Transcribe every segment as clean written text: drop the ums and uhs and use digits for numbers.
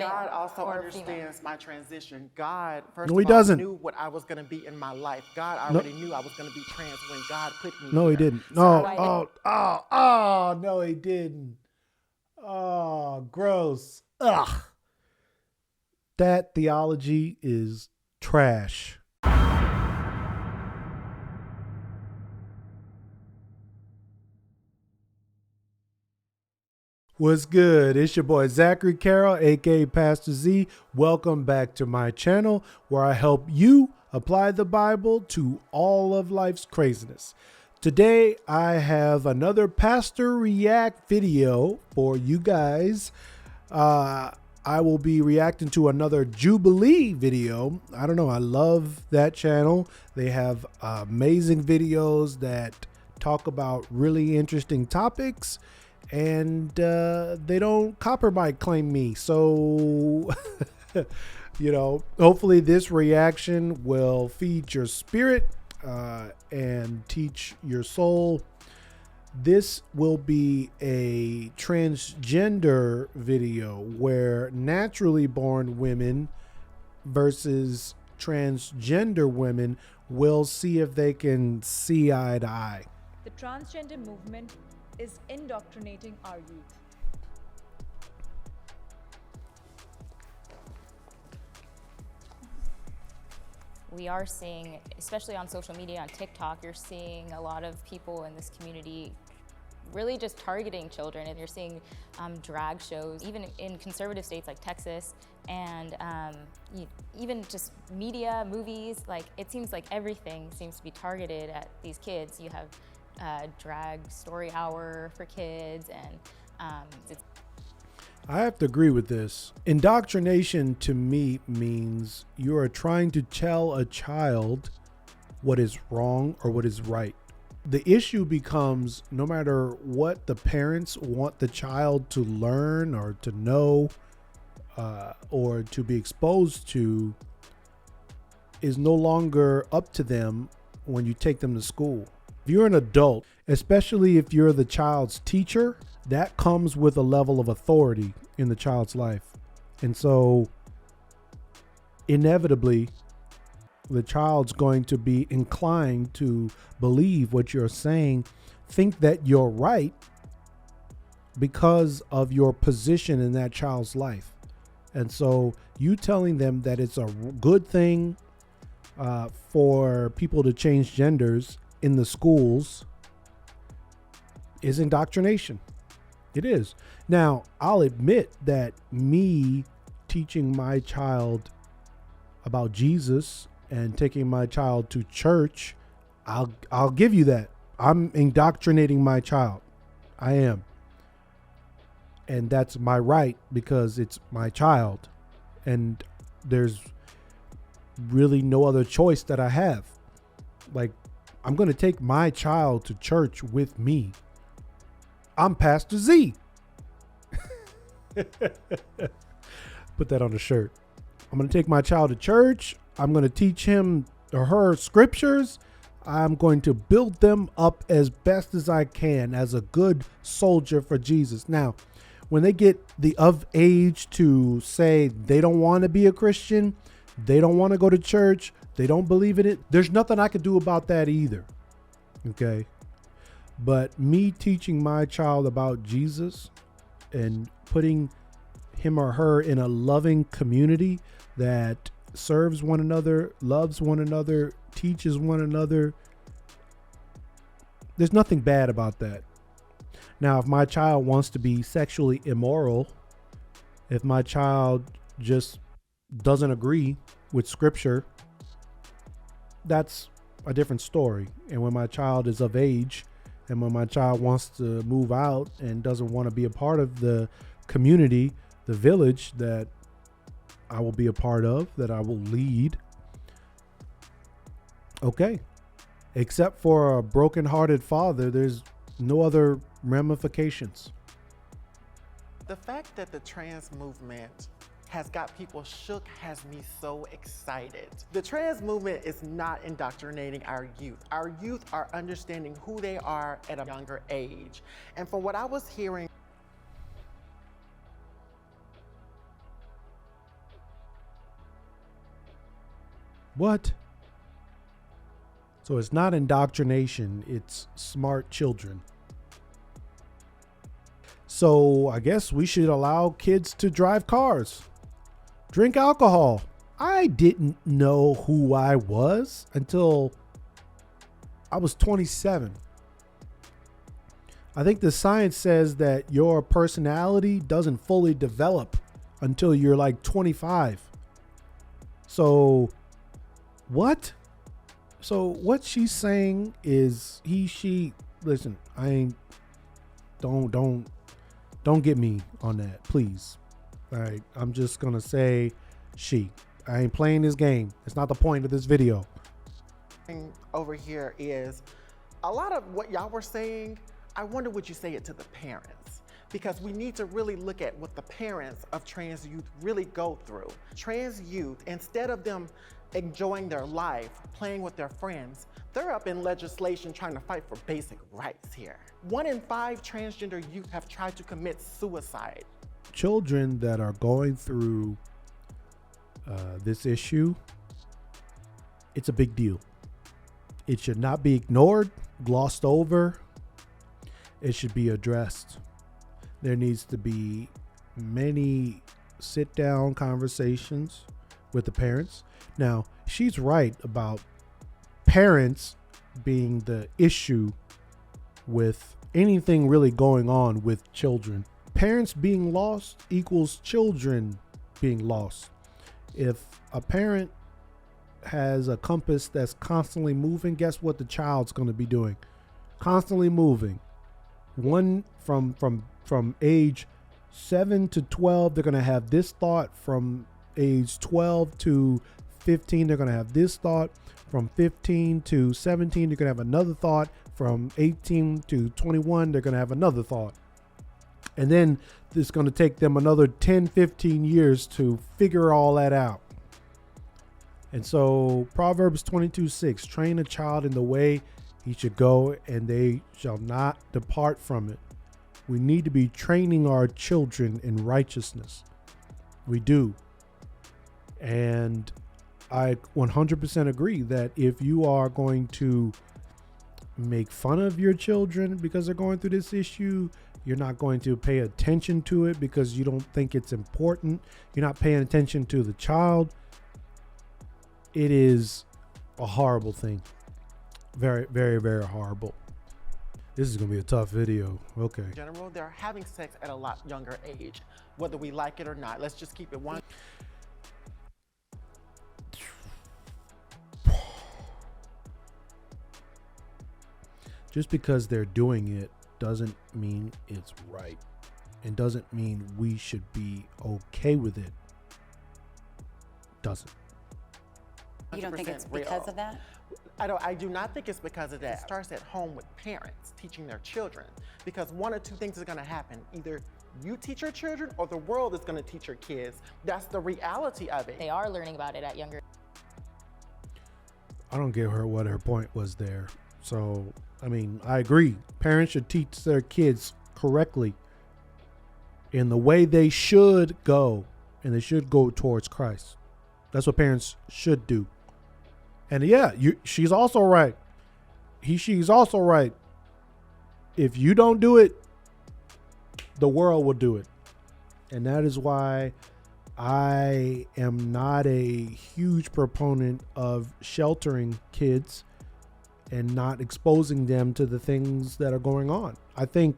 male God also or understands female. my transition. God, first No, of he all, doesn't. knew what I was going to be in my life. God No, already knew I was going to be trans when God put me no, here. he didn't. So I No. don't Why No, he didn't. Oh, gross. Ugh. That theology is trash. What's good? It's your boy Zachary Carroll, aka Pastor Z. Welcome back to my channel where I help you apply the Bible to all of life's craziness. Today I have another Pastor React video for you guys. I will be reacting to another Jubilee video. I don't know. I love that channel. They have amazing videos that talk about really interesting topics. And they don't copyright claim me. So, hopefully this reaction will feed your spirit and teach your soul. This will be a transgender video where naturally born women versus transgender women will see if they can see eye to eye. The transgender movement is indoctrinating our youth. We are seeing, especially on social media, on TikTok, you're seeing a lot of people in this community really just targeting children. And you're seeing drag shows, even in conservative states like Texas, and even just media, movies. Like, it seems like everything seems to be targeted at these kids. You have drag story hour for kids, and it's I have to agree with this. Indoctrination to me means you are trying to tell a child what is wrong or what is right. The issue becomes no matter what the parents want the child to learn or to know or to be exposed to is no longer up to them when you take them to school. If you're an adult, especially if you're the child's teacher, that comes with a level of authority in the child's life. And so inevitably, the child's going to be inclined to believe what you're saying, think that you're right because of your position in that child's life. And so you telling them that it's a good thing for people to change genders in the schools is indoctrination. It is. Now, I'll admit that me teaching my child about Jesus and taking my child to church, I'll give you that. I'm indoctrinating my child. I am. And that's my right because it's my child. And there's really no other choice that I have. Like, I'm going to take my child to church with me. I'm Pastor Z. Put that on a shirt. I'm going to take my child to church. I'm going to teach him or her scriptures. I'm going to build them up as best as I can as a good soldier for Jesus. Now, when they get of age to say they don't want to be a Christian, they don't want to go to church, they don't believe in it, there's nothing I can do about that either. Okay? But me teaching my child about Jesus and putting him or her in a loving community that serves one another, loves one another, teaches one another, there's nothing bad about that. Now, if my child wants to be sexually immoral, if my child just doesn't agree with scripture, that's a different story. And when my child is of age, and when my child wants to move out and doesn't want to be a part of the community, the village that I will be a part of, that I will lead, okay. Except for a broken-hearted father, there's no other ramifications. the fact that the trans movement has got people shook has me so excited. The trans movement is not indoctrinating our youth. Our youth are understanding who they are at a younger age. And from what I was hearing What? So it's not indoctrination, it's smart children. So I guess we should allow kids to drive cars, drink alcohol. I didn't know who I was until I was 27. I think the science says that your personality doesn't fully develop until you're like 25. So what? So what she's saying is she, listen, don't get me on that, please. All right. I'm just going to say she. I ain't playing this game. It's not the point of this video. Over here is a lot of what y'all were saying. I wonder would you say it to the parents? Because we need to really look at what the parents of trans youth really go through. Trans youth, instead of them enjoying their life, playing with their friends, they're up in legislation trying to fight for basic rights here. 1 in 5 transgender youth have tried to commit suicide. Children that are going through this issue, it's a big deal. It should not be ignored, glossed over. It should be addressed. There needs to be many sit-down conversations with the parents. Now, she's right about parents being the issue with anything really going on with children. Parents being lost equals children being lost. If a parent has a compass that's constantly moving, guess what the child's going to be doing? Constantly moving. One from age 7 to 12, they're going to have this thought. From age 12 to 15, they're going to have this thought. From 15 to 17, they're going to have another thought. From 18 to 21, they're going to have another thought. And then it's going to take them another 10, 15 years to figure all that out. And so Proverbs 22:6, train a child in the way he should go, and they shall not depart from it. We need to be training our children in righteousness. We do. And I 100% agree that if you are going to make fun of your children because they're going through this issue, you're not going to pay attention to it because you don't think it's important, you're not paying attention to the child, it is a horrible thing. Very, very, very horrible. This is going to be a tough video. Okay. In general, they're having sex at a lot younger age, whether we like it or not. Let's just keep it one. Just because they're doing it doesn't mean it's right, and doesn't mean we should be okay with it. Doesn't. You don't think it's 100% real. because of that? I do not think it's because of that. It starts at home with parents teaching their children, because one or two things are going to happen. Either you teach your children or the world is going to teach your kids. That's the reality of it. They are learning about it at younger. I don't get what her point was there. So, I mean, I agree. Parents should teach their kids correctly in the way they should go, and they should go towards Christ. That's what parents should do. And yeah, she's also right. She's also right. If you don't do it, the world will do it. And that is why I am not a huge proponent of sheltering kids and not exposing them to the things that are going on. I think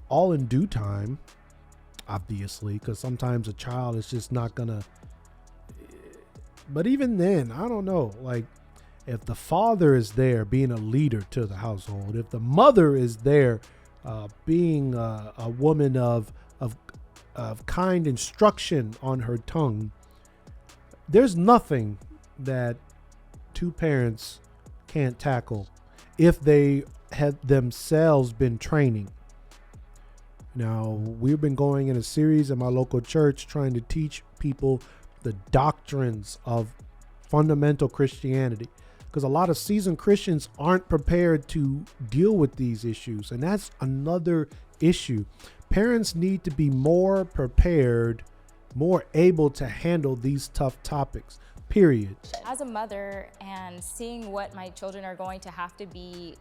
all in due time, obviously, because sometimes a child is just not gonna. But even then, I don't know. Like, if the father is there being a leader to the household, if the mother is there being a woman of kind instruction on her tongue, there's nothing that two parents can't tackle if they have themselves been training. Now, we've been going in a series at my local church trying to teach people the doctrines of fundamental Christianity, because a lot of seasoned Christians aren't prepared to deal with these issues. And that's another issue. Parents need to be more prepared, more able to handle these tough topics. period. As a mother and seeing what my children are going to have to be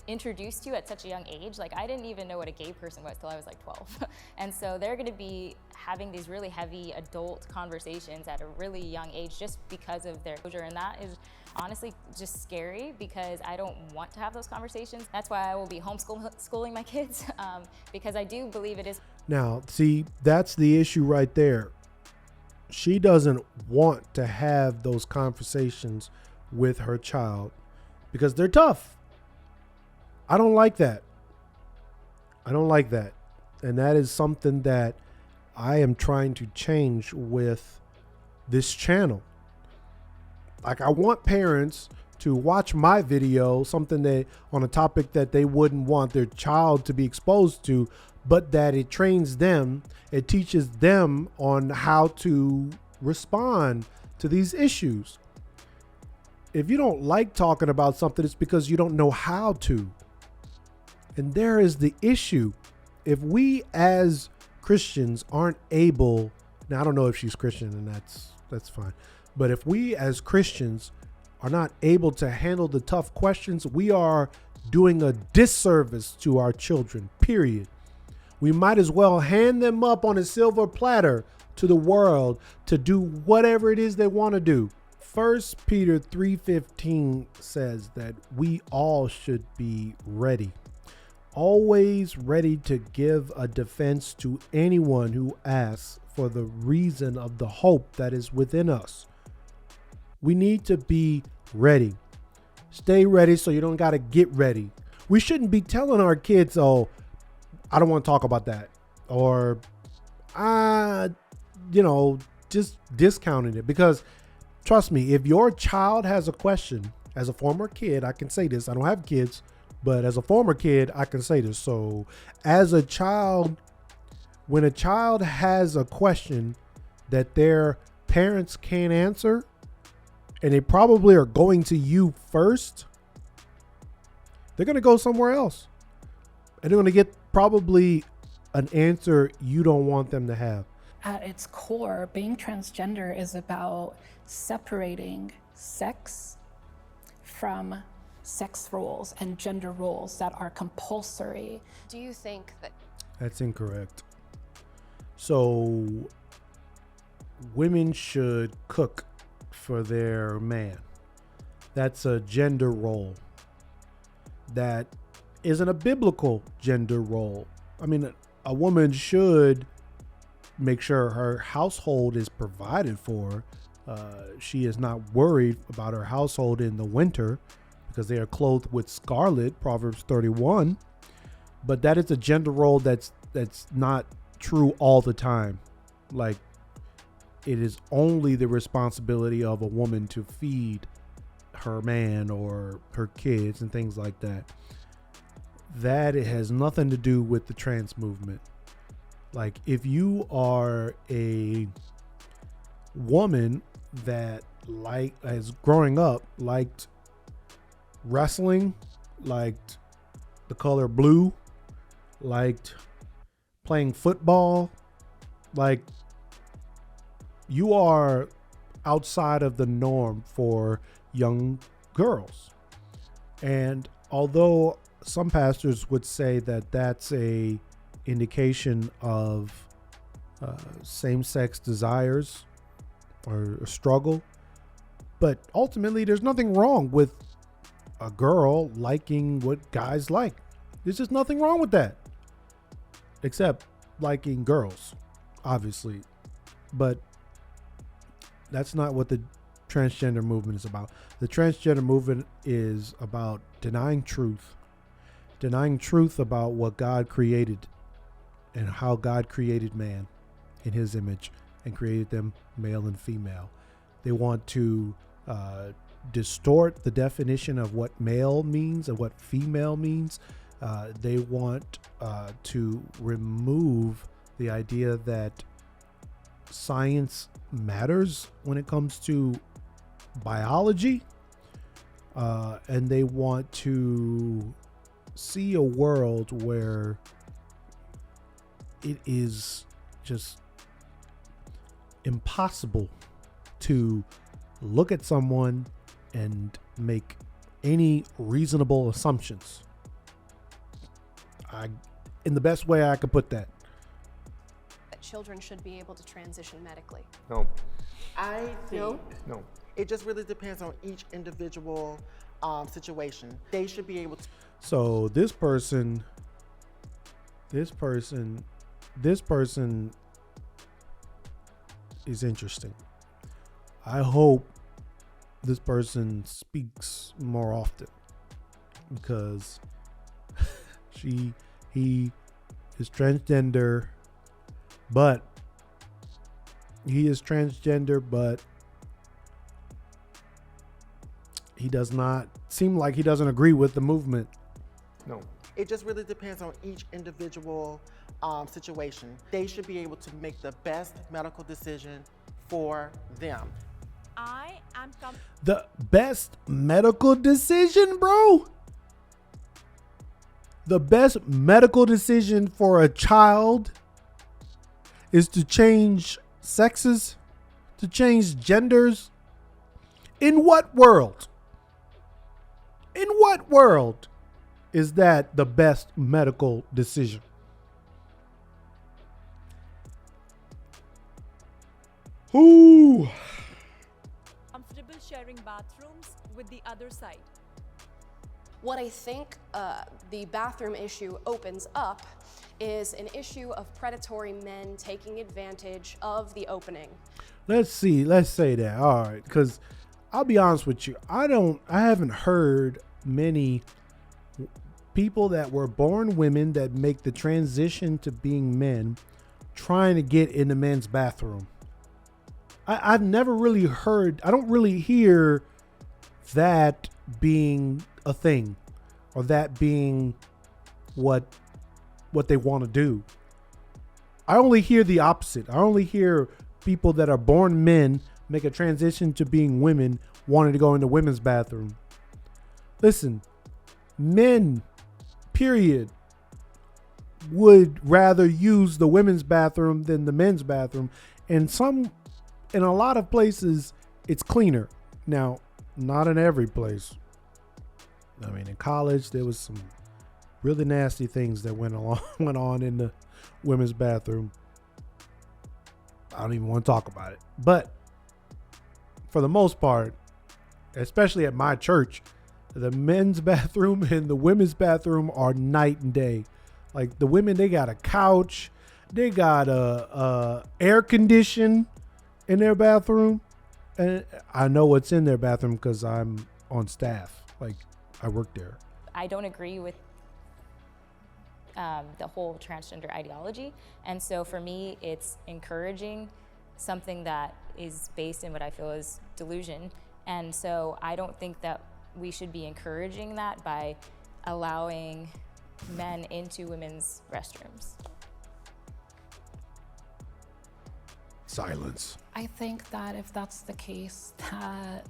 introduced to at such a young age, like I didn't even know what a gay person was till I was like 12. And so they're gonna be having these really heavy adult conversations at a really young age just because of their exposure. And that is honestly just scary because I don't want to have those conversations. That's why I will be homeschooling my kids because I do believe it is. Now, see, that's the issue right there. She doesn't want to have those conversations with her child because they're tough. I don't like that. I don't like that. And that is something that I am trying to change with this channel. Like, I want parents to watch my video, something that on a topic that they wouldn't want their child to be exposed to, but that it trains them, it teaches them on how to respond to these issues. If you don't like talking about something, it's because you don't know how to. And there is the issue. If we as Christians aren't able, now I don't know if she's Christian and that's fine, but if we as Christians are not able to handle the tough questions, we are doing a disservice to our children, period. We might as well hand them up on a silver platter to the world to do whatever it is they want to do. 1 Peter 3:15 says that we all should be ready, always ready to give a defense to anyone who asks for the reason of the hope that is within us. We need to be ready. Stay ready so you don't got to get ready. We shouldn't be telling our kids, oh, I don't want to talk about that. Or, just discounting it. Because trust me, if your child has a question, as a former kid, I can say this. I don't have kids, but as a former kid, I can say this. So as a child, when a child has a question that their parents can't answer, and they probably are going to you first, they're going to go somewhere else. And they're going to get probably an answer you don't want them to have. At its core, being transgender is about separating sex from sex roles and gender roles that are compulsory. Do you think that... That's incorrect. So women should cook for their man. That's a gender role. That isn't a biblical gender role. I mean, a woman should make sure her household is provided for. She is not worried about her household in the winter because they are clothed with scarlet, Proverbs 31. But that is a gender role that's not true all the time. Like, it is only the responsibility of a woman to feed her man or her kids and things like that. That it has nothing to do with the trans movement. Like, if you are a woman that as growing up liked wrestling, liked the color blue, liked playing football, like, you are outside of the norm for young girls. And although some pastors would say that that's a indication of same-sex desires or a struggle, but ultimately there's nothing wrong with a girl liking what guys like. There's just nothing wrong with that, except liking girls, obviously. But that's not what the transgender movement is about. The transgender movement is about denying truth about what God created and how God created man in his image and created them male and female. They want to distort the definition of what male means and what female means. They want to remove the idea that science matters when it comes to biology, and they want to see a world where it is just impossible to look at someone and make any reasonable assumptions. In the best way I could put that. That children should be able to transition medically. No. I think No. it just really depends on each individual situation. They should be able to. So this person is interesting. I hope this person speaks more often, because he is transgender, but he does not seem like he doesn't agree with the movement. No. It just really depends on each individual situation. They should be able to make the best medical decision for them. I am The best medical decision, bro? The best medical decision for a child is to change sexes, to change genders? In what world? In what world is that the best medical decision? Ooh. comfortable sharing bathrooms with the other side. What I think the bathroom issue opens up is an issue of predatory men taking advantage of the opening. Let's say that. All right. Because I'll be honest with you. I haven't heard many people that were born women that make the transition to being men trying to get in the men's bathroom. I've never really heard, I don't really hear that being a thing, or that being what they want to do. I only hear the opposite. I only hear people that are born men make a transition to being women wanting to go into women's bathroom. Listen, men, period, would rather use the women's bathroom than the men's bathroom. And in a lot of places, it's cleaner. Now, not in every place. I mean, in college, there was some really nasty things that went on in the women's bathroom. I don't even want to talk about it. But for the most part, especially at my church, the men's bathroom and the women's bathroom are night and day. Like, the women, they got a couch, they got a air condition in their bathroom, and I know what's in their bathroom because I'm on staff. Like, I work there. I don't agree with the whole transgender ideology. And so for me, it's encouraging something that is based in what I feel is delusion. And so I don't think that we should be encouraging that by allowing men into women's restrooms. Silence. I think that if that's the case, that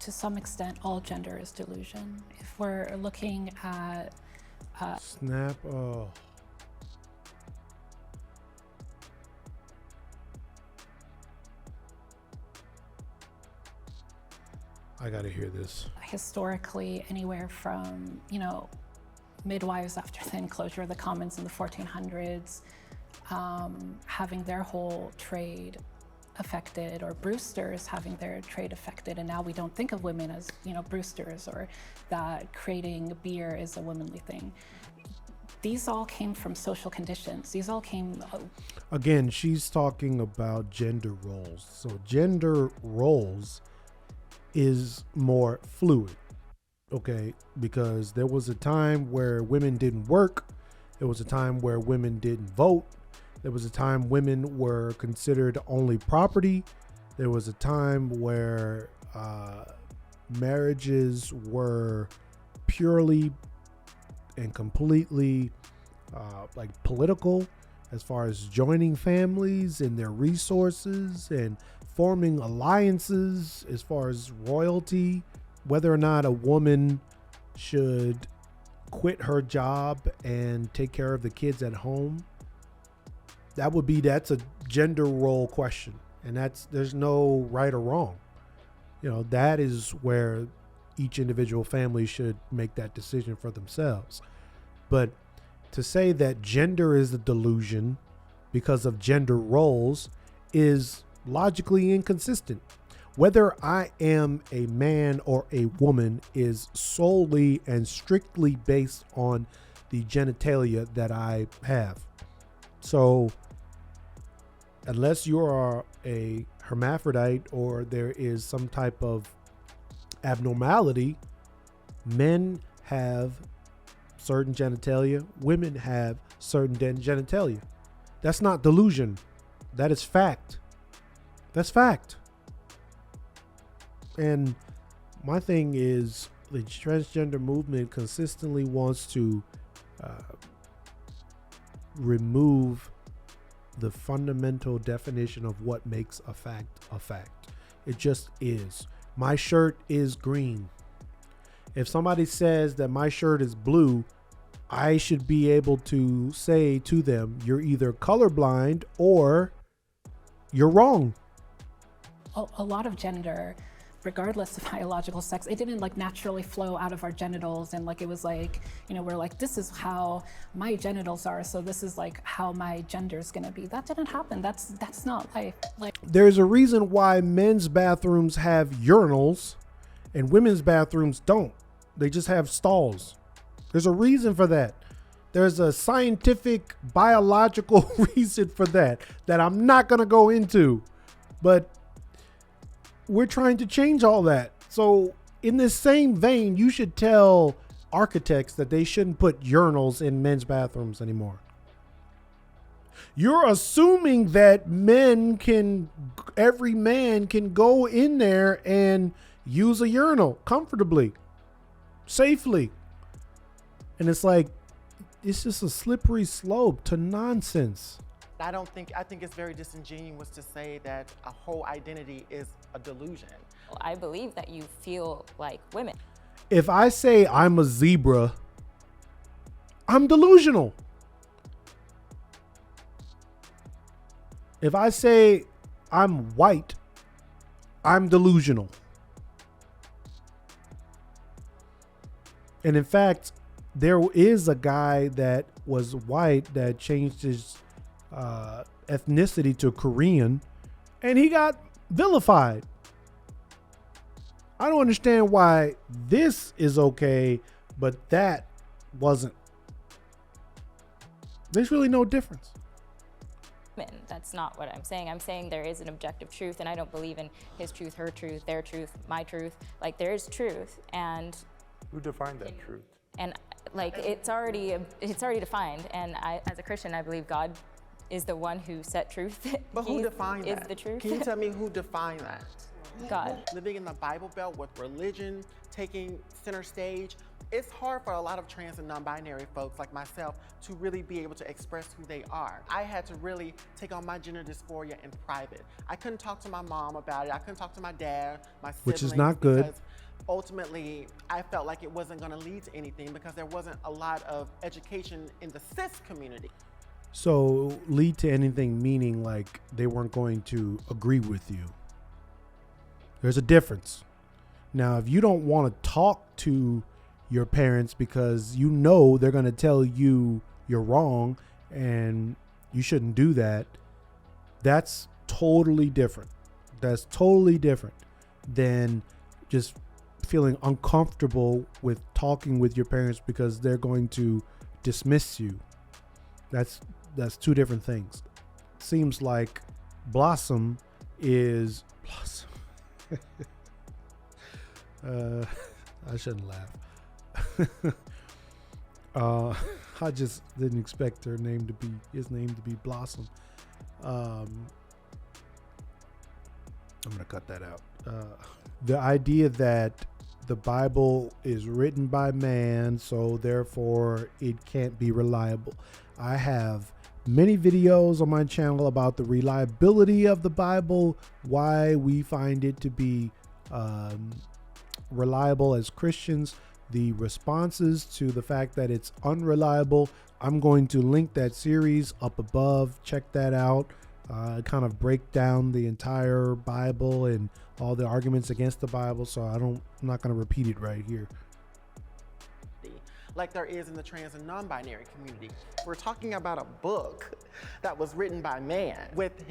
to some extent all gender is delusion. If we're looking at Snap. Oh. I gotta hear this. historically anywhere from, midwives after the enclosure of the commons in the 1400s, having their whole trade affected, or Brewsters having their trade affected, and now we don't think of women as, Brewsters, or that creating beer is a womanly thing. These all came from social conditions. These all came... Again, she's talking about gender roles. So gender roles is more fluid, okay? Because there was a time where women didn't work. There was a time where women didn't vote. There was a time women were considered only property. There was a time where marriages were purely and completely like political, as far as joining families and their resources and forming alliances as far as royalty, whether or not a woman should quit her job and take care of the kids at home. That's a gender role question, and there's no right or wrong. that is where each individual family should make that decision for themselves. But to say that gender is a delusion because of gender roles is logically inconsistent. Whether I am a man or a woman is solely and strictly based on the genitalia that I have. So unless you are a hermaphrodite or there is some type of abnormality, men have certain genitalia, women have certain genitalia. That's not delusion. That is fact. That's fact. And my thing is, the transgender movement consistently wants to remove the fundamental definition of what makes a fact a fact. It just is. My shirt is green. If somebody says that my shirt is blue, I should be able to say to them, you're either colorblind or you're wrong. A lot of gender, regardless of biological sex, it didn't like naturally flow out of our genitals, and like it was like, we're like, this is how my genitals are, so this is like how my gender is gonna be. That didn't happen. That's not life. Like, there's a reason why men's bathrooms have urinals and women's bathrooms don't. They just have stalls. There's a reason for that. There's a scientific, biological reason for that I'm not gonna go into, but we're trying to change all that. So in this same vein, you should tell architects that they shouldn't put urinals in men's bathrooms anymore. You're assuming that every man can go in there and use a urinal comfortably, safely. And it's like, it's just a slippery slope to nonsense. I think it's very disingenuous to say that a whole identity is a delusion. I believe that you feel like women. If I say I'm a zebra, I'm delusional. If I say I'm white, I'm delusional. And in fact, there is a guy that was white that changed his ethnicity to Korean, and he got vilified. I don't understand why this is okay, but that wasn't. There's really no difference. That's not what I'm saying. I'm saying there is an objective truth, and I don't believe in his truth, her truth, their truth, my truth. Like, there is truth, and who defined that truth? And like, it's already defined. And I, as a Christian, I believe God is the one who set truth. But who defined that? Is the truth. Can you tell me who defined that? God. Living in the Bible Belt with religion taking center stage, it's hard for a lot of trans and non-binary folks like myself to really be able to express who they are. I had to really take on my gender dysphoria in private. I couldn't talk to my mom about it. I couldn't talk to my dad, my siblings. Which is not good. Because ultimately, I felt like it wasn't going to lead to anything because there wasn't a lot of education in the cis community. So lead to anything meaning like they weren't going to agree with you. There's a difference. Now, if you don't want to talk to your parents because you know they're going to tell you you're wrong and you shouldn't do that, that's totally different. That's totally different than just feeling uncomfortable with talking with your parents because they're going to dismiss you. That's two different things. Seems like Blossom is Blossom. I shouldn't laugh. I just didn't expect his name to be Blossom. I'm gonna cut that out. The idea that the Bible is written by man, so therefore it can't be reliable. I have many videos on my channel about the reliability of the Bible, why we find it to be reliable as Christians, the responses to the fact that it's unreliable. I'm going to link that series up above. Check that out. kind of break down the entire Bible and all the arguments against the Bible. So I'm not going to repeat it right here. Like there is in the trans and non-binary community. We're talking about a book that was written by man with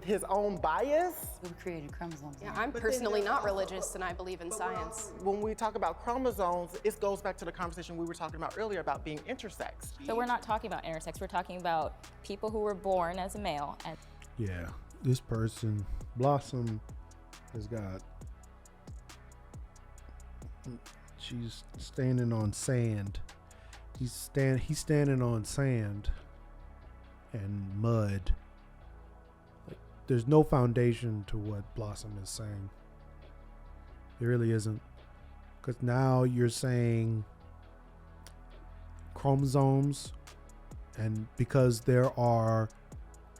his own bias. Who created chromosomes? Yeah, I'm personally not religious and I believe in science. When we talk about chromosomes, it goes back to the conversation we were talking about earlier about being intersex. So we're not talking about intersex, we're talking about people who were born as a male. And Yeah, this person, Blossom, has got, she's standing on sand. He's standing on sand and mud. Like, there's no foundation to what Blossom is saying. There really isn't. Because now you're saying chromosomes, and because there are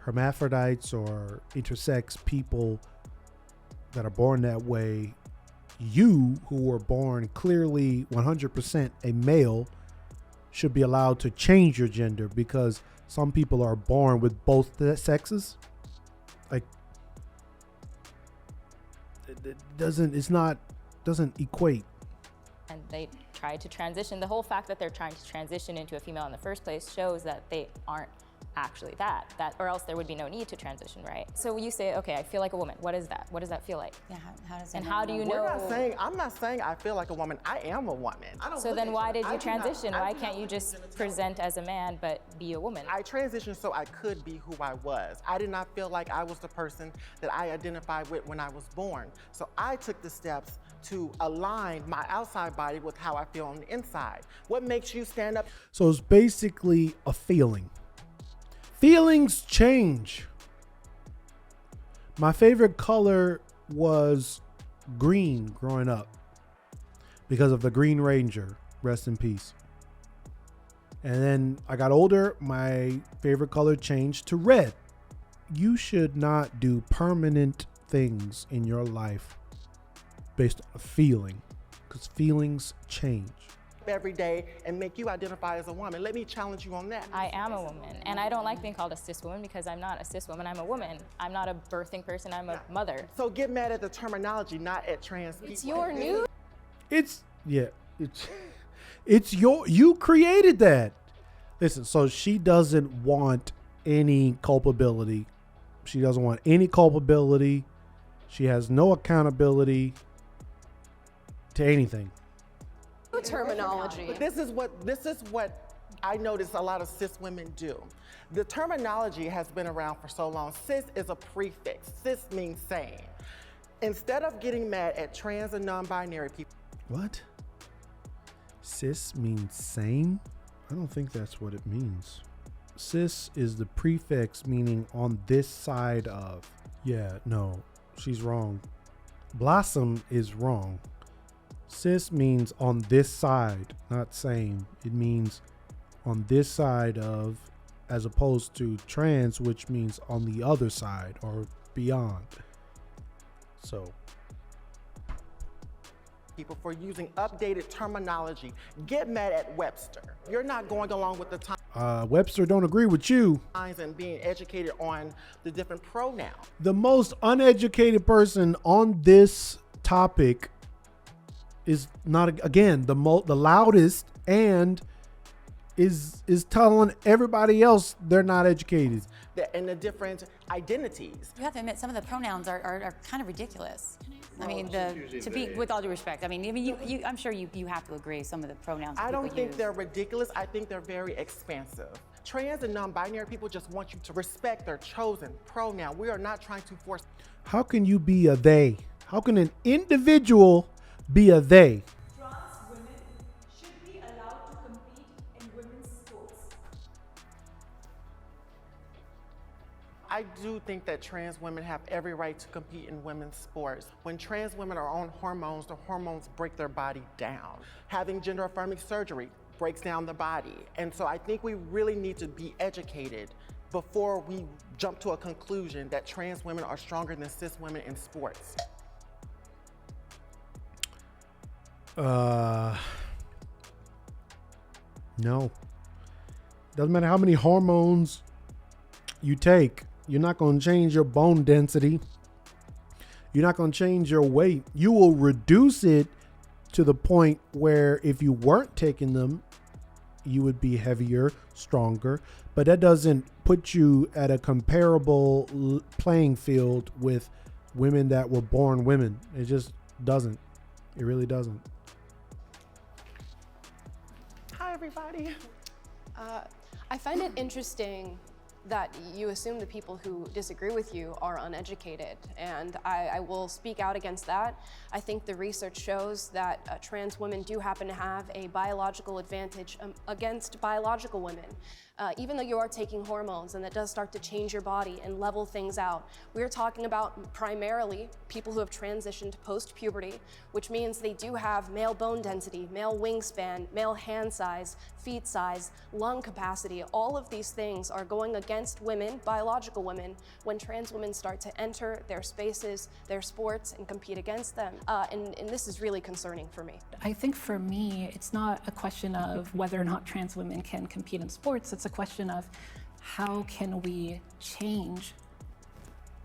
hermaphrodites or intersex people that are born that way, you who were born clearly 100% a male should be allowed to change your gender, because some people are born with both the sexes. Like, it doesn't equate. and they try to transition. The whole fact that they're trying to transition into a female in the first place shows that they aren't actually that, or else there would be no need to transition, right? So you say, okay, I feel like a woman. What is that? What does that feel like? Yeah, how does that And how do you We're know? not saying, I'm not saying I feel like a woman. I am a woman. I don't So look then at why did I you do not- transition? I Why do can't not you look just at genitalia. present as a man but be a woman? I transitioned so I could be who I was. I did not feel like I was the person that I identified with when I was born. So I took the steps to align my outside body with how I feel on the inside. What makes you stand up? So it's basically a feeling. Feelings change. My favorite color was green growing up because of the Green Ranger. Rest in peace. And then I got older, my favorite color changed to red. You should not do permanent things in your life based on a feeling, because feelings change. Every day and make you identify as a woman. Let me challenge you on that. I am a woman, and I don't like being called a cis woman because I'm not a cis woman. I'm a woman. I'm not a birthing person. I'm a mother. So get mad at the terminology, not at trans people. It's your new It's you created that. Listen, so she doesn't want any culpability. She doesn't want any culpability. She has no accountability to anything. terminology. But this is what I notice a lot of cis women do. The terminology has been around for so long. Cis is a prefix. Cis means same. Instead of getting mad at trans and non-binary people. What? Cis means same? I don't think that's what it means. Cis is the prefix meaning on this side of. Yeah, no, she's wrong. Blossom is wrong. Cis means on this side, not same. It means on this side of, as opposed to trans, which means on the other side or beyond. So People for using updated terminology. Get mad at Webster. You're not going along with the Webster don't agree with you. times and being educated on the different pronouns. The most uneducated person on this topic is not, again, the loudest, and is telling everybody else they're not educated. And the different identities. You have to admit, some of the pronouns are kind of ridiculous. I mean, to be, with all due respect, I mean, you I'm sure you have to agree some of the pronouns that I don't people think use. they're ridiculous. I think they're very expansive. Trans and non-binary people just want you to respect their chosen pronoun. We are not trying to force. How can you be a they? How can an individual be a they? Trans women should be allowed to compete in women's sports. I do think that trans women have every right to compete in women's sports. When trans women are on hormones, the hormones break their body down. Having gender affirming surgery breaks down the body. And so I think we really need to be educated before we jump to a conclusion that trans women are stronger than cis women in sports. No. Doesn't matter how many hormones you take. You're not going to change your bone density. You're not going to change your weight. You will reduce it to the point where if you weren't taking them, you would be heavier, stronger. But that doesn't put you at a comparable playing field with women that were born women. It just doesn't. It really doesn't. Hi, everybody. I find it interesting that you assume the people who disagree with you are uneducated, and I will speak out against that. I think the research shows that trans women do happen to have a biological advantage against biological women. Even though you are taking hormones and that does start to change your body and level things out, we're talking about primarily people who have transitioned post-puberty, which means they do have male bone density, male wingspan, male hand size, feet size, lung capacity. All of these things are going against women, biological women, when trans women start to enter their spaces, their sports, and compete against them. And this is really concerning for me. I think for me, it's not a question of whether or not trans women can compete in sports. It's a question of how can we change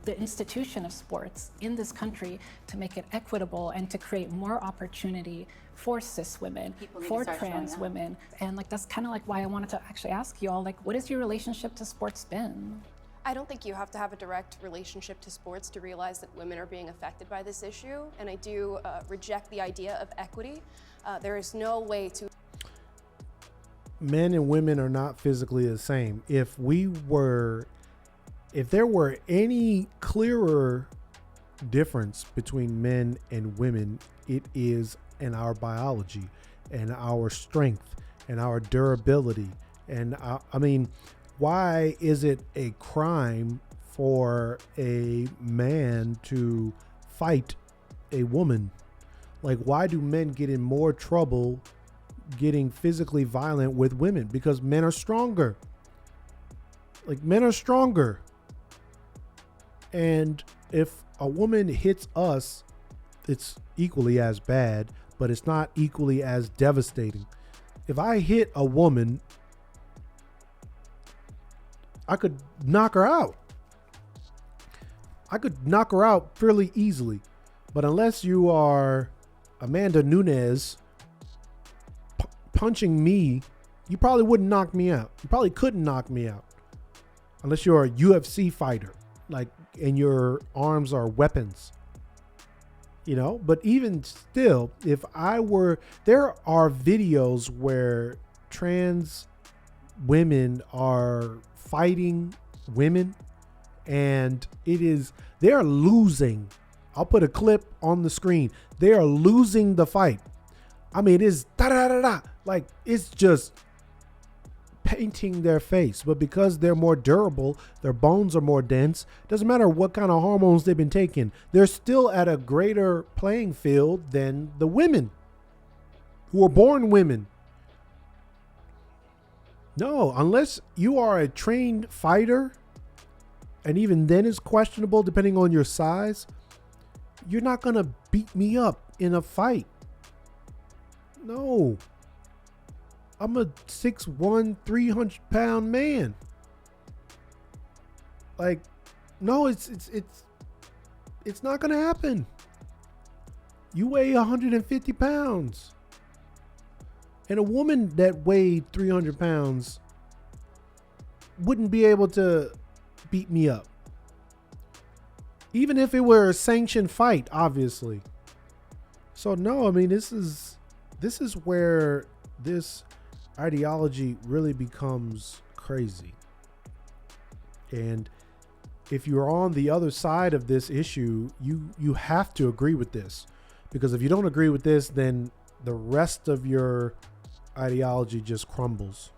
the institution of sports in this country to make it equitable and to create more opportunity for cis women, for trans women. And like that's kind of like why I wanted to actually ask you all, like, what has your relationship to sports been? I don't think you have to have a direct relationship to sports to realize that women are being affected by this issue, and I do reject the idea of equity. There is no way to... Men and women are not physically the same. If there were any clearer difference between men and women, it is in our biology and our strength and our durability. And I mean, why is it a crime for a man to fight a woman? Like, why do men get in more trouble getting physically violent with women? Because men are stronger. Like, men are stronger. And if a woman hits us, it's equally as bad, but it's not equally as devastating. If I hit a woman, I could knock her out. I could knock her out fairly easily. But unless you are Amanda Nunes punching me, you probably wouldn't knock me out. You probably couldn't knock me out. Unless you're a UFC fighter, like, and your arms are weapons. You know, but even still, if I were, there are videos where trans women are fighting women, and they're losing. I'll put a clip on the screen. They are losing the fight. I mean, it's da-da-da-da. Like, it's just painting their face. But because they're more durable, their bones are more dense, doesn't matter what kind of hormones they've been taking, they're still at a greater playing field than the women who are born women. No, unless you are a trained fighter, and even then it's questionable depending on your size, you're not going to beat me up in a fight. No. I'm a 6'1", 300-pound man. Like, no, it's not going to happen. You weigh 150 pounds. And a woman that weighed 300 pounds wouldn't be able to beat me up. Even if it were a sanctioned fight, obviously. So no, I mean, this is where this ideology really becomes crazy. And if you're on the other side of this issue, you have to agree with this. Because if you don't agree with this, then the rest of your ideology just crumbles.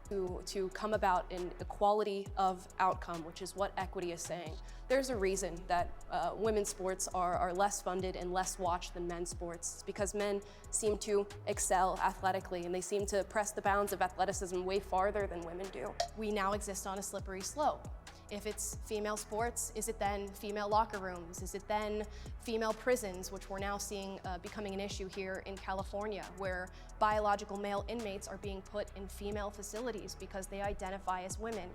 To come about an equality of outcome, which is what equity is saying. There's a reason that women's sports are less funded and less watched than men's sports. It's because men seem to excel athletically, and they seem to press the bounds of athleticism way farther than women do. We now exist on a slippery slope. If it's female sports, is it then female locker rooms? Is it then female prisons, which we're now seeing becoming an issue here in California, where biological male inmates are being put in female facilities because they identify as women?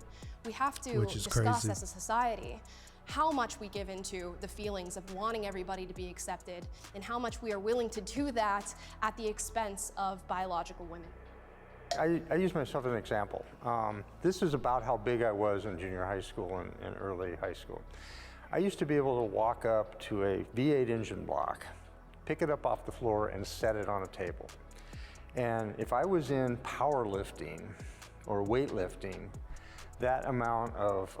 We have to discuss crazy. as a society how much we give into the feelings of wanting everybody to be accepted and how much we are willing to do that at the expense of biological women. I use myself as an example. This is about how big I was in junior high school and early high school. I used to be able to walk up to a V8 engine block, pick it up off the floor and set it on a table. And if I was in powerlifting or weightlifting, that amount of,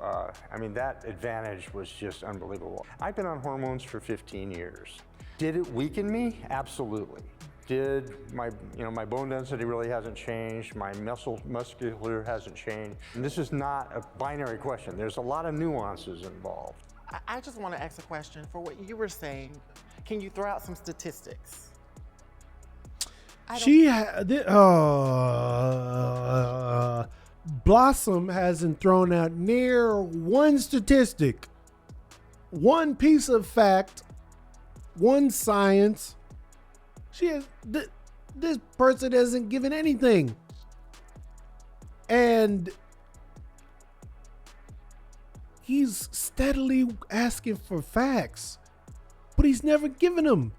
that advantage was just unbelievable. I've been on hormones for 15 years. Did it weaken me? Absolutely. Did my bone density really hasn't changed, my muscular hasn't changed. And this is not a binary question. There's a lot of nuances involved. I just want to ask a question for what you were saying. Can you throw out some statistics? Blossom hasn't thrown out near one statistic, one piece of fact, one science. She has this person hasn't given anything, and he's steadily asking for facts, but he's never given them.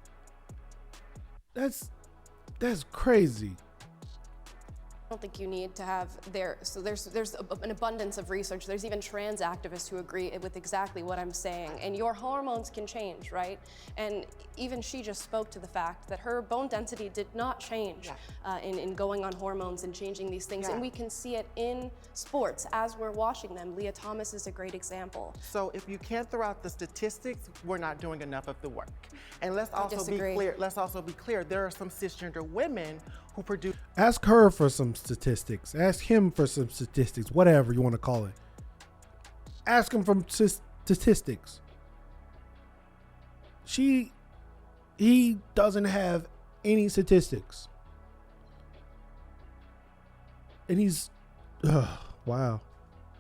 That's crazy. I don't think you need to have so there's an abundance of research. There's even trans activists who agree with exactly what I'm saying. And your hormones can change, right? And even she just spoke to the fact that her bone density did not change in going on hormones and changing these things. And we can see it in sports as we're watching them. Leah Thomas is a great example. So if you can't throw out the statistics, we're not doing enough of the work. And let's also be clear, there are some cisgender women who produce. Ask her for some statistics. Ask him for some statistics, whatever you want to call it. Ask him for statistics. He doesn't have any statistics. And he's, wow.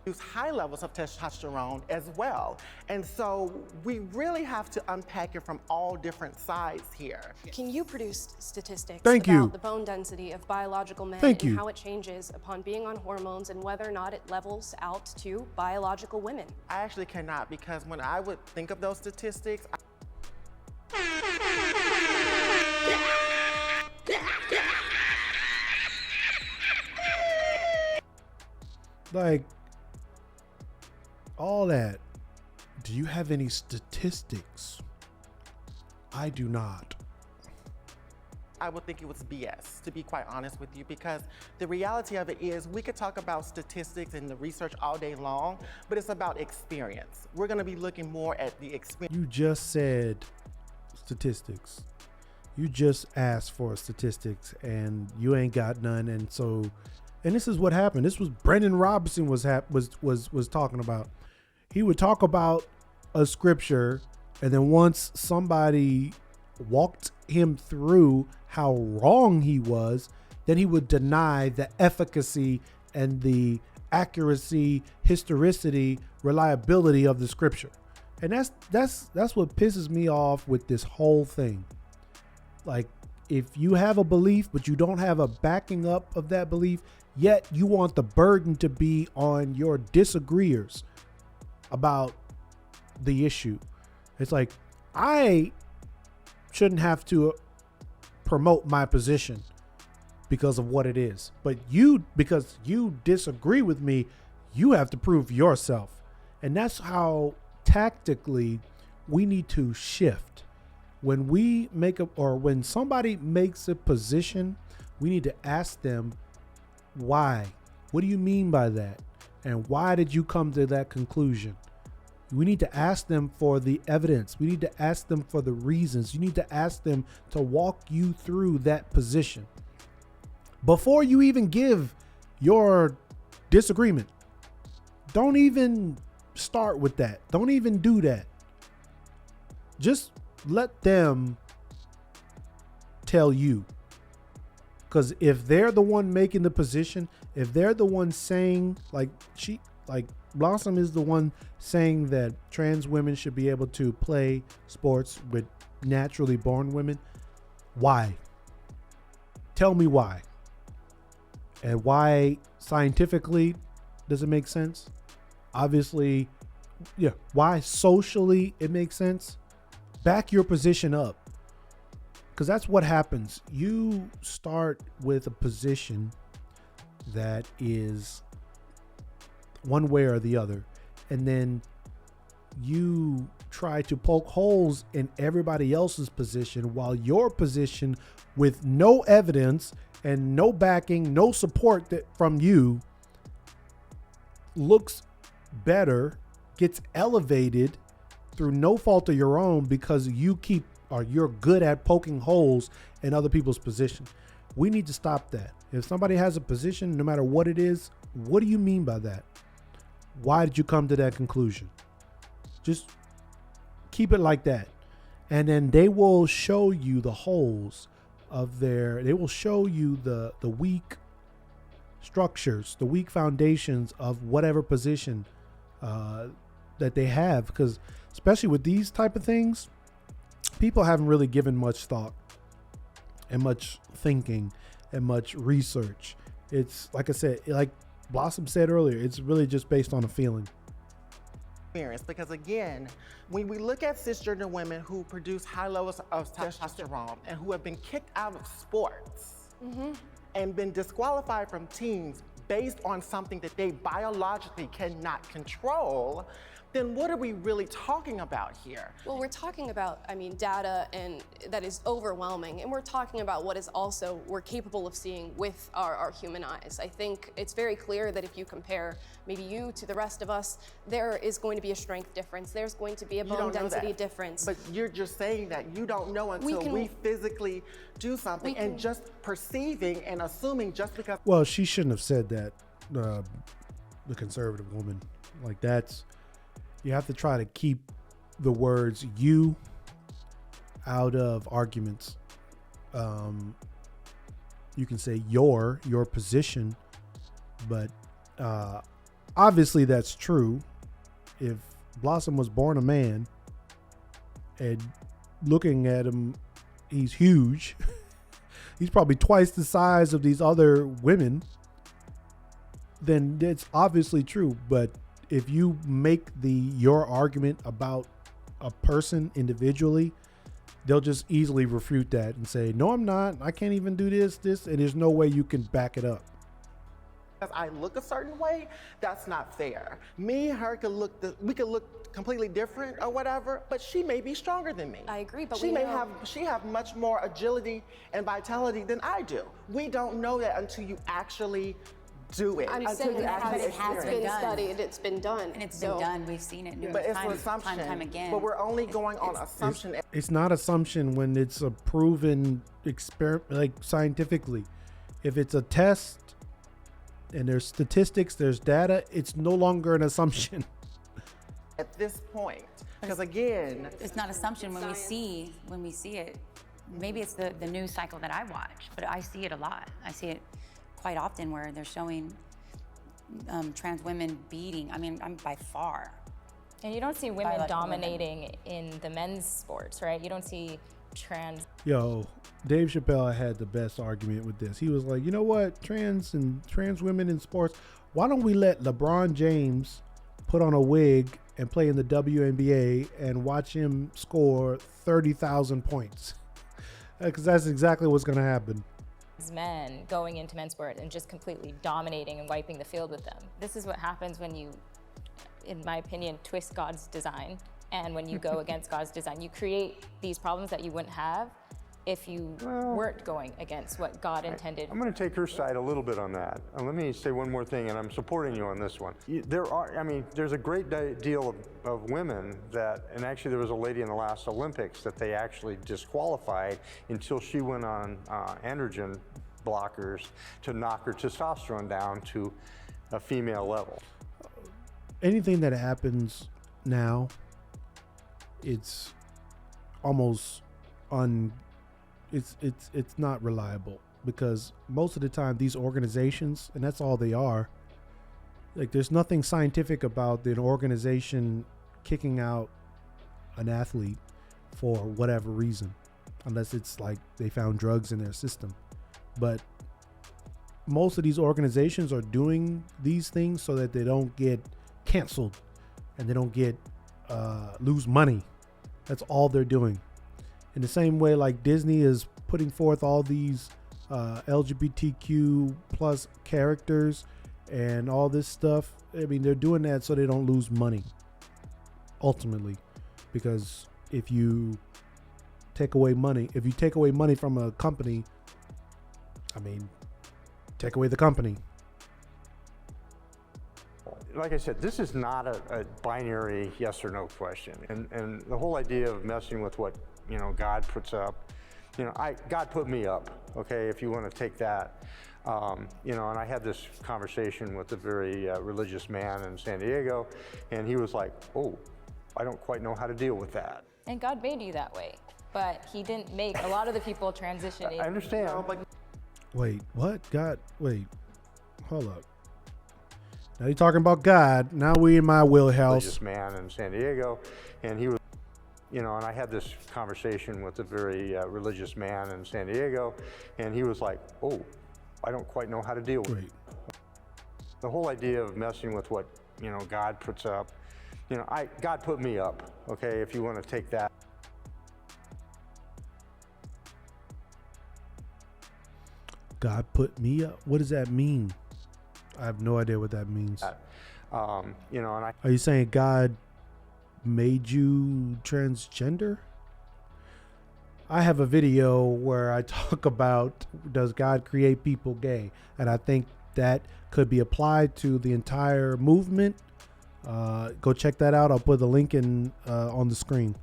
Use high levels of testosterone as well. And so we really have to unpack it from all different sides here. Can you produce statistics about the bone density of biological men and how it changes upon being on hormones and whether or not it levels out to biological women? I actually cannot, because when I would think of those statistics, like, all that. Do you have any statistics? I do not. I would think it was BS, to be quite honest with you, because the reality of it is we could talk about statistics and the research all day long, but it's about experience. We're going to be looking more at the experience. You just said statistics. You just asked for statistics and you ain't got none. And this is what happened. This was Brendan Robinson was talking about. He would talk about a scripture, and then once somebody walked him through how wrong he was, then he would deny the efficacy and the accuracy, historicity, reliability of the scripture. And that's what pisses me off with this whole thing. Like, if you have a belief but you don't have a backing up of that belief, yet you want the burden to be on your disagreeers about the issue. It's like, I shouldn't have to promote my position because of what it is, but because you disagree with me, you have to prove yourself. And that's how tactically we need to shift. When we when somebody makes a position, we need to ask them why. What do you mean by that? And why did you come to that conclusion? We need to ask them for the evidence. We need to ask them for the reasons. You need to ask them to walk you through that position before you even give your disagreement. Don't even start with that. Don't even do that. Just let them tell you. Because if they're the one making the position, if they're the one saying, like Like, Blossom is the one saying that trans women should be able to play sports with naturally born women. Why? Tell me why. And why scientifically does it make sense? Obviously, yeah. Why socially it makes sense? Back your position up. Because that's what happens. You start with a position that is one way or the other, and then you try to poke holes in everybody else's position, while your position, with no evidence and no backing, no support from you, looks better, gets elevated through no fault of your own, because you're good at poking holes in other people's position. We need to stop that. If somebody has a position, no matter what it is, what do you mean by that? Why did you come to that conclusion? Just keep it like that. And then they will show you the holes of they will show you the weak structures, the weak foundations of whatever position that they have. Because especially with these type of things, people haven't really given much thought and much thinking and much research. It's like I said, like Blossom said earlier, it's really just based on a feeling. Because again, when we look at cisgender women who produce high levels of testosterone and who have been kicked out of sports and been disqualified from teams based on something that they biologically cannot control, then what are we really talking about here? Well, we're talking about, data and that is overwhelming, and we're talking about what is also we're capable of seeing with our human eyes. I think it's very clear that if you compare maybe you to the rest of us, there is going to be a strength difference. There's going to be a bone density difference. But you're just saying that you don't know until we physically do something, and just perceiving and assuming just because. Well, she shouldn't have said that, the conservative woman. Like, you have to try to keep the words "you" out of arguments. You can say your position, but obviously that's true. If Blossom was born a man and looking at him, he's huge. He's probably twice the size of these other women. Then it's obviously true. But if you make your argument about a person individually, they'll just easily refute that and say, no, I'm not. I can't even do this, and there's no way you can back it up. Because I look a certain way, that's not fair. Me and her we could look completely different or whatever, but she may be stronger than me. I agree, but she have much more agility and vitality than I do. We don't know that until you actually do it. I'm saying it has been done. Studied, it's been done. And it's been done. We've seen it numerous But it's times, an assumption. time again. But we're only going on assumption. It's not assumption when it's a proven experiment, like scientifically. If it's a test and there's statistics, there's data, it's no longer an assumption. At this point, because again, it's not assumption when we see it. Maybe it's the news cycle that I watch, but I see it a lot. I see it quite often where they're showing trans women beating. I'm by far. And you don't see women dominating in the men's sports, right? You don't see trans. Yo, Dave Chappelle had the best argument with this. He was like, you know what, trans women in sports, why don't we let LeBron James put on a wig and play in the WNBA and watch him score 30,000 points? Because that's exactly what's going to happen. Men going into men's sport and just completely dominating and wiping the field with them. This is what happens when you, in my opinion, twist God's design. And when you go against God's design, you create these problems that you wouldn't have if you weren't going against what God intended. I'm going to take her side a little bit on that. And let me say one more thing, and I'm supporting you on this one. There's a great deal of women and actually there was a lady in the last Olympics that they actually disqualified until she went on androgen blockers to knock her testosterone down to a female level. Anything that happens now, it's almost it's not reliable, because most of the time these organizations, and that's all they are, Like, there's nothing scientific about an organization kicking out an athlete for whatever reason, unless it's like they found drugs in their system. But most of these organizations are doing these things so that they don't get canceled and they don't get lose money. That's all they're doing. In the same way, like Disney is putting forth all these LGBTQ plus characters and all this stuff. I mean, they're doing that so they don't lose money, ultimately. Because if you take away money from a company, I mean, take away the company. Like I said, this is not a binary yes or no question. And the whole idea of messing with what, God puts up, God put me up, okay, if you want to take that. And I had this conversation with a very religious man in San Diego, and he was like, oh, I don't quite know how to deal with that. And God made you that way, but he didn't make a lot of the people transitioning. I understand. Wait, what? God, wait, hold up. Now you're talking about God. Now we in my wheelhouse. Religious man in San Diego, and he was, and I had this conversation with a very religious man in San Diego, and he was like, oh, I don't quite know how to deal with it. The whole idea of messing with what, God puts up, God put me up, okay, if you want to take that. God put me up? What does that mean? I have no idea what that means. And I. Are you saying God made you transgender? I have a video where I talk about, does God create people gay? And I think that could be applied to the entire movement. Go check that out. I'll put the link in on the screen.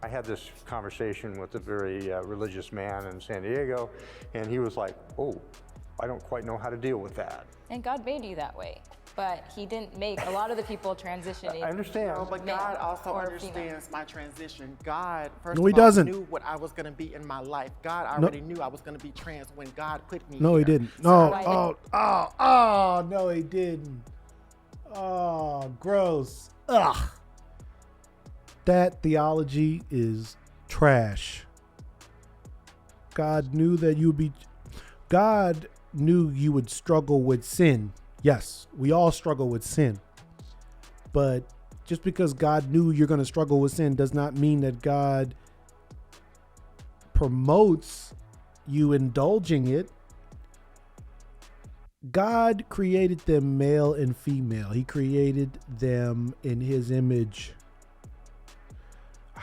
I had this conversation with a very religious man in San Diego, and he was like, oh, I don't quite know how to deal with that. And God made you that way, but he didn't make a lot of the people transitioning. I understand. But God also understands my transition. God, first No, he of all, doesn't. knew what I was going to be in my life. God already knew I was going to be trans when God put me No, here. he didn't. No. No, he didn't. Oh, gross. Ugh. That theology is trash. God knew that God knew you would struggle with sin. Yes, we all struggle with sin. But just because God knew you're going to struggle with sin does not mean that God promotes you indulging it. God created them male and female. He created them in his image.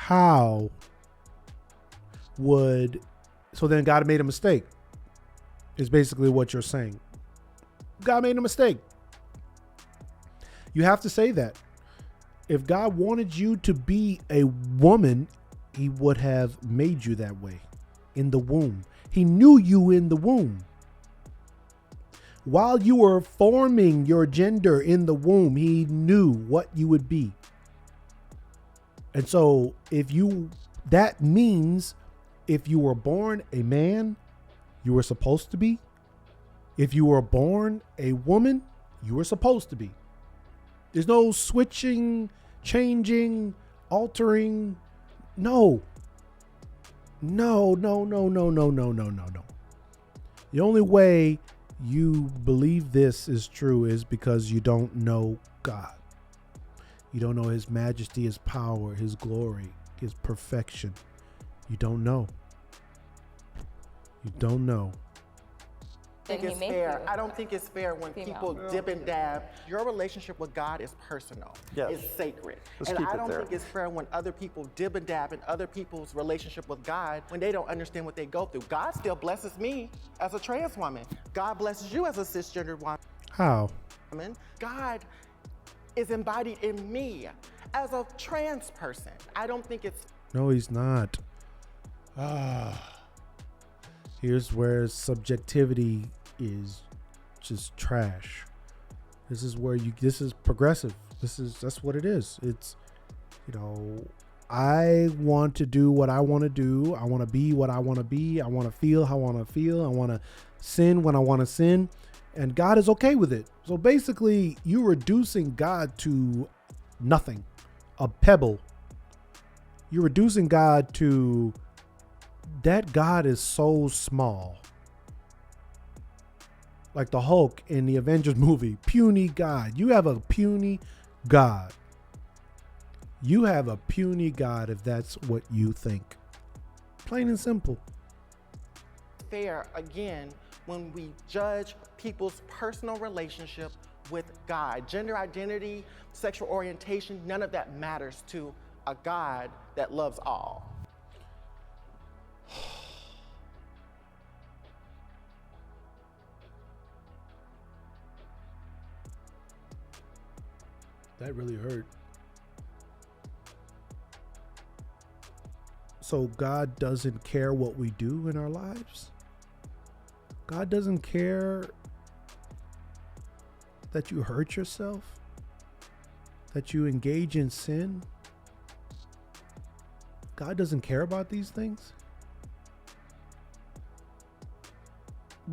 So then God made a mistake, is basically what you're saying. God made a mistake. You have to say that. If God wanted you to be a woman, he would have made you that way in the womb. He knew you in the womb. While you were forming your gender in the womb, he knew what you would be. And so that means if you were born a man, you were supposed to be. If you were born a woman, you were supposed to be. There's no switching, changing, altering. No. No. The only way you believe this is true is because you don't know God. You don't know his majesty, his power, his glory, his perfection. You don't know. You don't know. I don't think it's fair when people dip and dab. Your relationship with God is personal. Yes. It's sacred. Let's and keep I it don't there. think it's fair when other people dip and dab in other people's relationship with God when they don't understand what they go through. God still blesses me as a trans woman. God blesses you as a cisgender woman. How? God is embodied in me as a trans person. I don't think it's... No, he's not. Here's where subjectivity is just trash. This is progressive. That's what it is. It's, I want to do what I want to do. I want to be what I want to be. I want to feel how I want to feel. I want to sin when I want to sin. And God is okay with it. So basically, you're reducing God to nothing, a pebble. You're reducing God to that God is so small. Like the Hulk in the Avengers movie, puny God. You have a puny God. You have a puny God if that's what you think. Plain and simple. Fair, again, when we judge people's personal relationship with God. Gender identity, sexual orientation, none of that matters to a God that loves all. That really hurt. So God doesn't care what we do in our lives? God doesn't care that you hurt yourself? That you engage in sin? God doesn't care about these things?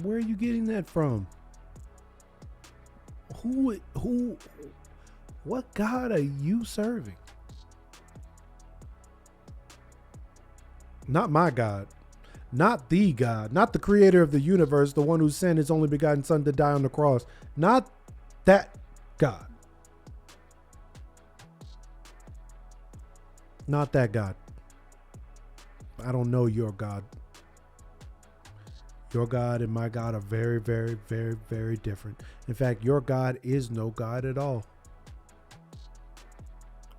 Where are you getting that from? What God are you serving? Not my God. Not the God. Not the creator of the universe, the one who sent his only begotten son to die on the cross. Not that God. Not that God. I don't know your God. Your God and my God are very, very, very, very different. In fact, your God is no God at all.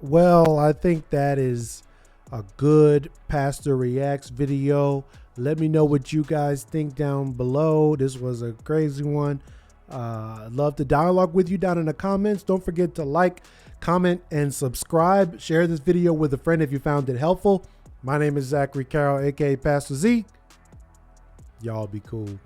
Well, I think that is a good Pastor Reacts video. Let me know what you guys think down below. This was a crazy one. I'd love to dialogue with you down in the comments. Don't forget to like, comment, and subscribe. Share this video with a friend if you found it helpful. My name is Zachary Carroll, aka Pastor Z. Y'all be cool.